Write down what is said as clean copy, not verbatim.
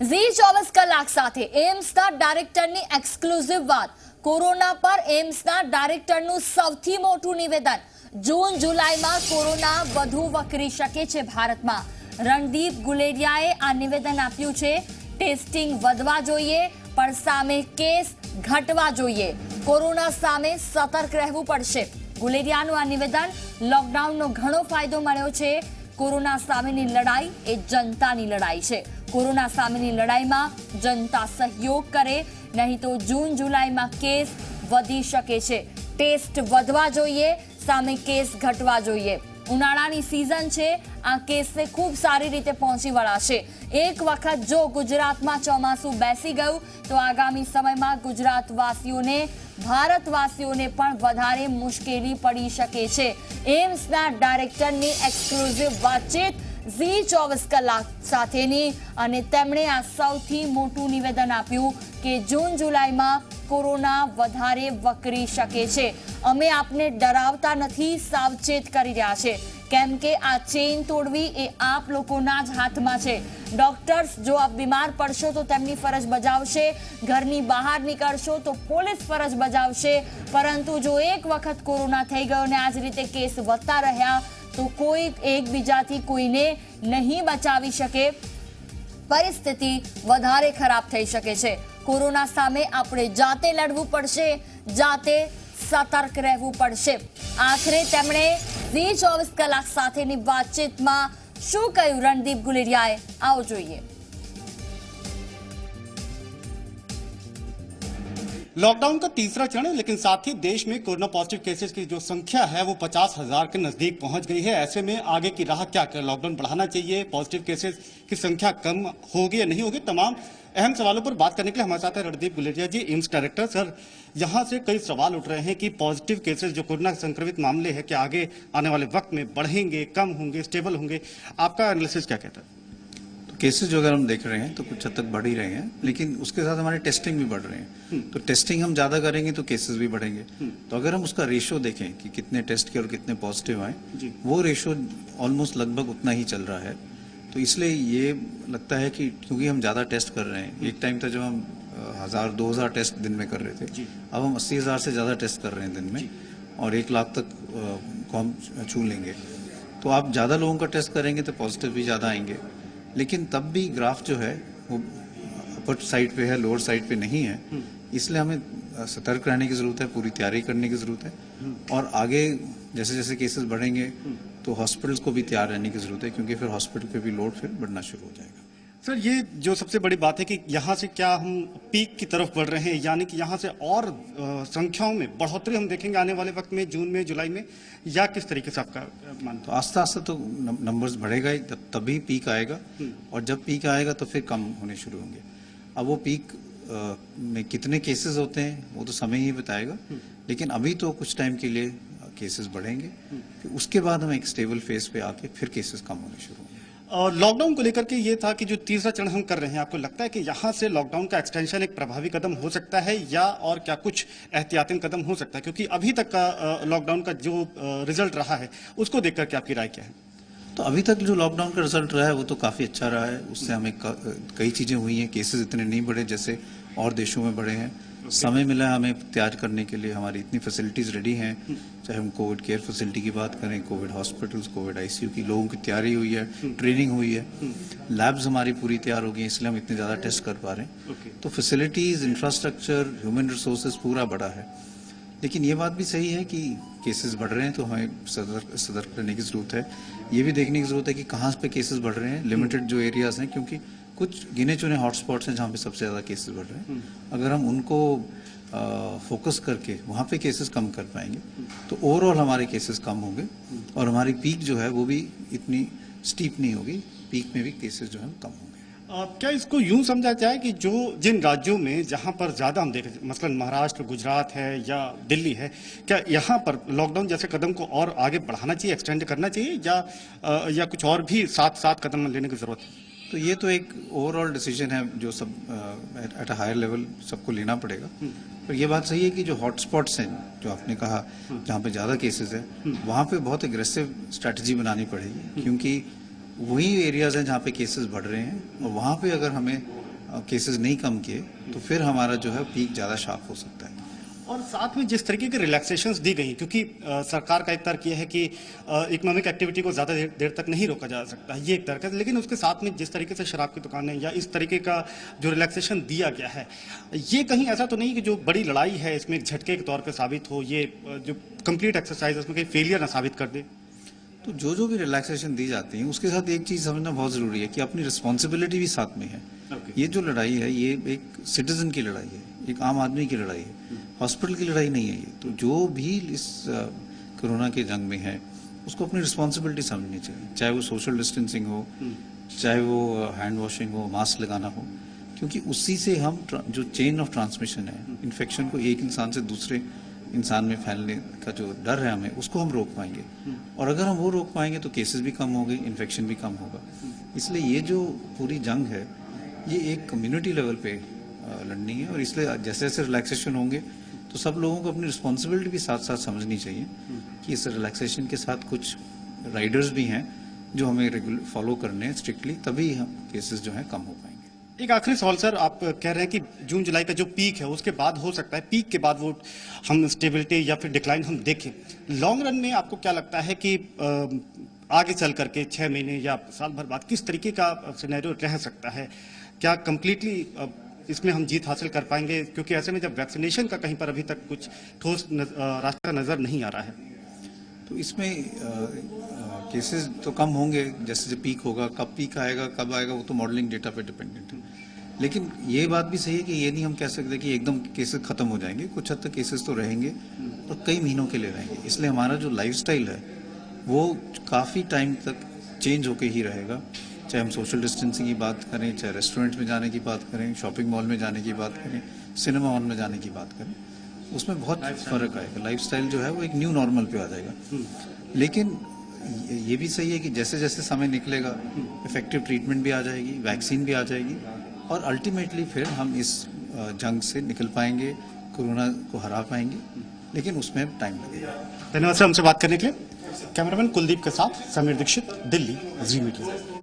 ઝી 24 કલાક સાથે એમ્સના ડાયરેક્ટરની એક્સક્લુઝિવ વાત. કોરોના પર એમ્સના ડાયરેક્ટરનું સૌથી મોટું નિવેદન. જૂન જુલાઈમાં કોરોના વધુ વકરી શકે છે ભારતમાં. રણદીપ ગુલેરિયાએ આ નિવેદન આપ્યું છે. ટેસ્ટિંગ વધવા જોઈએ પણ સામે કેસ ઘટવા જોઈએ. કોરોના સામે સતર્ક રહેવું પડશે. ગુલેરિયાનું આ નિવેદન. લોકડાઉનનો ઘણો ફાયદો મળ્યો છે. કોરોના સામેની લડાઈ એ જનતાની લડાઈ છે. કોરોના સામેની લડાઈમાં જનતા સહયોગ કરે, નહીં તો જૂન જુલાઈમાં કેસ વધી શકે છે. ટેસ્ટ વધવા જોઈએ, સામે કેસ ઘટવા જોઈએ. ઉનાળાની સિઝન છે, આ કેસને ખૂબ સારી રીતે પહોંચી વળાશે. એક વખત જો ગુજરાતમાં ચોમાસું બેસી ગયું તો આગામી સમયમાં ગુજરાતવાસીઓને, ભારતવાસીઓને પણ વધારે મુશ્કેલી પડી શકે છે. એમ્સના ડાયરેક્ટરની એક્સક્લુઝિવ વાતચીત ઝી 24 કલાક સાથેની, અને તેમણે આ સૌથી મોટું નિવેદન આપ્યું કે જૂન જુલાઈમાં કોરોના વધારે વકરી શકે છે. અમે આપને ડરાવતા નથી, સાવચેત કરી રહ્યા છે. કેમ કે આ ચેઇન તોડવી એ આપ લોકોના જ હાથમાં છે. ડોક્ટર્સ જો આપ બીમાર પડશો તો તેમની ફરજ બજાવશે, ઘરની બહાર નીકળશો તો પોલીસ ફરજ બજાવશે. પરંતુ જો એક વખત કોરોના થઈ ગયો ને આ જ રીતે કેસ વધતા રહ્યા તો કોઈ એકબીજાથી કોઈને નહીં બચાવી શકે. પરિસ્થિતિ વધારે ખરાબ થઈ શકે છે. કોરોના સામે આપણે જાતે લડવું પડશે, જાતે સતર્ક રહેવું પડશે. આખરે તેમણે ઝી 24 કલાક સાથેની વાતચીતમાં શું કહ્યું રણદીપ ગુલેરિયાએ, આવો જોઈએ. लॉकडाउन का तीसरा चरण है, लेकिन साथ ही देश में कोरोना पॉजिटिव केसेस की जो संख्या है वो 50,000 के नजदीक पहुंच गई है. ऐसे में आगे की राह क्या है? लॉकडाउन बढ़ाना चाहिए, पॉजिटिव केसेस की संख्या कम होगी या नहीं होगी? तमाम अहम सवालों पर बात करने के लिए हमारे साथ है रणदीप गुलेरिया जी, एम्स डायरेक्टर. सर, यहाँ से कई सवाल उठ रहे हैं कि पॉजिटिव केसेस जो कोरोना संक्रमित मामले हैं, क्या आगे आने वाले वक्त में बढ़ेंगे, कम होंगे, स्टेबल होंगे? आपका एनालिसिस क्या कहता है? केसेस जो अगर हम देख रहे हैं तो कुछ हद तक बढ़ ही रहे हैं, लेकिन उसके साथ हमारी टेस्टिंग भी बढ़ रहे हैं. तो टेस्टिंग हम ज्यादा करेंगे तो केसेस भी बढ़ेंगे. तो अगर हम उसका रेशो देखें कि कितने टेस्ट किए और कितने पॉजिटिव आए, वो रेशो ऑलमोस्ट लगभग उतना ही चल रहा है. तो इसलिए ये लगता है कि क्योंकि हम ज्यादा टेस्ट कर रहे हैं, एक टाइम था जब हम 1000-2000 टेस्ट दिन में कर रहे थे, अब हम 80,000 से ज्यादा टेस्ट कर रहे हैं दिन में, और 1 लाख तक को हम छू लेंगे. तो आप ज्यादा लोगों का टेस्ट करेंगे तो पॉजिटिव भी ज्यादा आएंगे, लेकिन तब भी ग्राफ जो है वो अपर साइड पे है, लोअर साइड पे नहीं है. इसलिए हमें सतर्क रहने की जरूरत है, पूरी तैयारी करने की जरूरत है, और आगे जैसे जैसे केसेस बढ़ेंगे तो हॉस्पिटल्स को भी तैयार रहने की जरूरत है, क्योंकि फिर हॉस्पिटल पे भी लोड फिर बढ़ना शुरू हो जाएगा. सर, ये जो सबसे बड़ी बात है कि यहाँ से क्या हम पीक की तरफ बढ़ रहे हैं, यानी कि यहाँ से और संख्याओं में बढ़ोतरी हम देखेंगे आने वाले वक्त में, जून में, जुलाई में, या किस तरीके से आपका मानना? तो आस्ते आस्ते तो नंबर्स बढ़ेगा ही, तभी पीक आएगा, और जब पीक आएगा तो फिर कम होने शुरू होंगे. अब वो पीक में कितने केसेस होते हैं वो तो समय ही बताएगा, लेकिन अभी तो कुछ टाइम के लिए केसेस बढ़ेंगे, फिर उसके बाद हम एक स्टेबल फेज पे आके फिर केसेस कम होने शुरू होंगे. और लॉकडाउन को लेकर के ये था कि जो तीसरा चरण हम कर रहे हैं, आपको लगता है कि यहाँ से लॉकडाउन का एक्सटेंशन एक प्रभावी कदम हो सकता है, या और क्या कुछ एहतियाती कदम हो सकता है? क्योंकि अभी तक का लॉकडाउन का जो रिजल्ट रहा है उसको देख करके आपकी राय क्या है? तो अभी तक जो लॉकडाउन का रिजल्ट रहा है वो तो काफी अच्छा रहा है. उससे हमें कई चीजें हुई हैं, केसेस इतने नहीं बढ़े जैसे और देशों में बढ़े हैं. समय मिला हमें तैयार करने के लिए, हमारी इतनी फैसिलिटीज रेडी हैं, चाहे हम कोविड केयर फैसिलिटी की बात करें, कोविड हॉस्पिटल्स, कोविड आईसीयू की, लोगों की तैयारी हुई है, ट्रेनिंग हुई है, लैब्स हमारी पूरी तैयार हो गई, इसलिए हम इतने ज्यादा टेस्ट कर पा रहे हैं. तो फैसिलिटीज, इंफ्रास्ट्रक्चर, ह्यूमन रिसोर्सेज पूरा बढ़ा है. लेकिन ये बात भी सही है कि केसेस बढ़ रहे हैं तो हमें सतर्क रहने की जरूरत है. ये भी देखने की जरूरत है कि कहाँ पे केसेस बढ़ रहे हैं, लिमिटेड जो एरियाज हैं, क्योंकि कुछ गिने चुने हॉटस्पॉट्स हैं जहाँ पे सबसे ज्यादा केसेस बढ़ रहे हैं. अगर हम उनको फोकस करके वहाँ पे केसेस कम कर पाएंगे तो ओवरऑल हमारे केसेस कम होंगे, और हमारी पीक जो है वो भी इतनी स्टीप नहीं होगी. पीक में भी केसेस जो है कम होंगे. क्या इसको यूं समझा जाए कि जो जिन राज्यों में जहां पर ज्यादा हम देखें, मसलन महाराष्ट्र, गुजरात है या दिल्ली है, क्या यहाँ पर लॉकडाउन जैसे कदम को और आगे बढ़ाना चाहिए, एक्सटेंड करना चाहिए, या कुछ और भी साथ साथ कदम लेने की जरूरत है? तो ये तो एक ओवरऑल डिसीजन है जो सब एट अ हायर लेवल सबको लेना पड़ेगा. पर ये बात सही है कि जो हॉटस्पॉट्स हैं, जो आपने कहा जहाँ पे ज्यादा केसेस है, वहाँ पे बहुत एग्रेसिव स्ट्रैटेजी बनानी पड़ेगी, क्योंकि वही एरियाज हैं जहाँ पे केसेस बढ़ रहे हैं, और वहाँ पे अगर हमें केसेस नहीं कम किए तो फिर हमारा जो है पीक ज़्यादा शार्प हो सकता है। और साथ में जिस तरीके की रिलैक्सेशंस दी गई, क्योंकि सरकार का एक तर्क यह है कि इकोनॉमिक एक्टिविटी को ज़्यादा देर तक नहीं रोका जा सकता, ये एक तर्क है, लेकिन उसके साथ में जिस तरीके से शराब की दुकानें या इस तरीके का जो रिलैक्सेशन दिया गया है, ये कहीं ऐसा तो नहीं कि जो बड़ी लड़ाई है इसमें एक झटके के तौर पर साबित हो, ये जो कंप्लीट एक्सरसाइज उसमें कहीं फेलियर ना साबित कर दे? तो जो भी रिलैक्सेशन दी जाती है उसके साथ एक चीज़ समझना बहुत ज़रूरी है कि अपनी रिस्पॉन्सिबिलिटी भी साथ में है। ये जो लड़ाई है ये एक सिटीजन की लड़ाई है, एक आम आदमी की लड़ाई है, हॉस्पिटल की लड़ाई नहीं है ये। तो जो भी इस कोरोना के जंग में है उसको अपनी रिस्पॉन्सिबिलिटी समझनी चाहिए, चाहे वो सोशल डिस्टेंसिंग हो, चाहे वो हैंड वॉशिंग हो, मास्क लगाना हो, क्योंकि उसी से हम जो चेन ऑफ ट्रांसमिशन है, इन्फेक्शन को एक इंसान से दूसरे इंसान में फैलने का जो डर है हमें, उसको हम रोक पाएंगे। और अगर हम वो रोक पाएंगे तो केसेस भी कम होंगे, इन्फेक्शन भी कम होगा। इसलिए ये जो पूरी जंग है ये एक कम्युनिटी लेवल पे लड़नी है, और इसलिए जैसे जैसे रिलैक्सेशन होंगे तो सब लोगों को अपनी रिस्पॉन्सिबिलिटी भी साथ साथ समझनी चाहिए कि इस रिलैक्सेशन के साथ कुछ राइडर्स भी हैं जो हमें रेगुलर फॉलो करने हैं स्ट्रिक्टली, तभी हम केसेस जो हैं कम हो पाएंगे। एक आखिरी सवाल सर, आप कह रहे हैं कि जून जुलाई का जो पीक है उसके बाद हो सकता है, पीक के बाद वो हम स्टेबिलिटी या फिर डिक्लाइन हम देखें। लॉन्ग रन में आपको क्या लगता है कि आगे चल करके 6 महीने या साल भर बाद किस तरीके का सिनेरियो रह सकता है? क्या कंप्लीटली इसमें हम जीत हासिल कर पाएंगे? क्योंकि ऐसे में जब वैक्सीनेशन का कहीं पर अभी तक कुछ ठोस रास्ता नजर नहीं आ रहा है। तो इसमें केसेस तो कम होंगे, जैसे जब पीक होगा, कब पीक आएगा कब आएगा वो तो मॉडलिंग डेटा पे डिपेंडेंट है। लेकिन ये बात भी सही है कि ये नहीं हम कह सकते कि एकदम केसेस खत्म हो जाएंगे, कुछ हद तक केसेस तो रहेंगे और कई महीनों के लिए रहेंगे। इसलिए हमारा जो लाइफस्टाइल है वो काफ़ी टाइम तक चेंज होके ही रहेगा, चाहे हम सोशल डिस्टेंसिंग की बात करें, चाहे रेस्टोरेंट में जाने की बात करें, शॉपिंग मॉल में जाने की बात करें, सिनेमा हॉल में जाने की बात करें, उसमें बहुत फर्क आएगा। लाइफस्टाइल जो है वो एक न्यू नॉर्मल पे आ जाएगा। लेकिन ये भी सही है कि जैसे जैसे समय निकलेगा इफेक्टिव ट्रीटमेंट भी आ जाएगी, वैक्सीन भी आ जाएगी, और अल्टीमेटली फिर हम इस जंग से निकल पाएंगे, कोरोना को हरा पाएंगे, लेकिन उसमें टाइम लगेगा। धन्यवाद सर हमसे बात करने के लिए। कैमरामैन कुलदीप के साथ समीर दीक्षित, दिल्ली, जी मीडिया।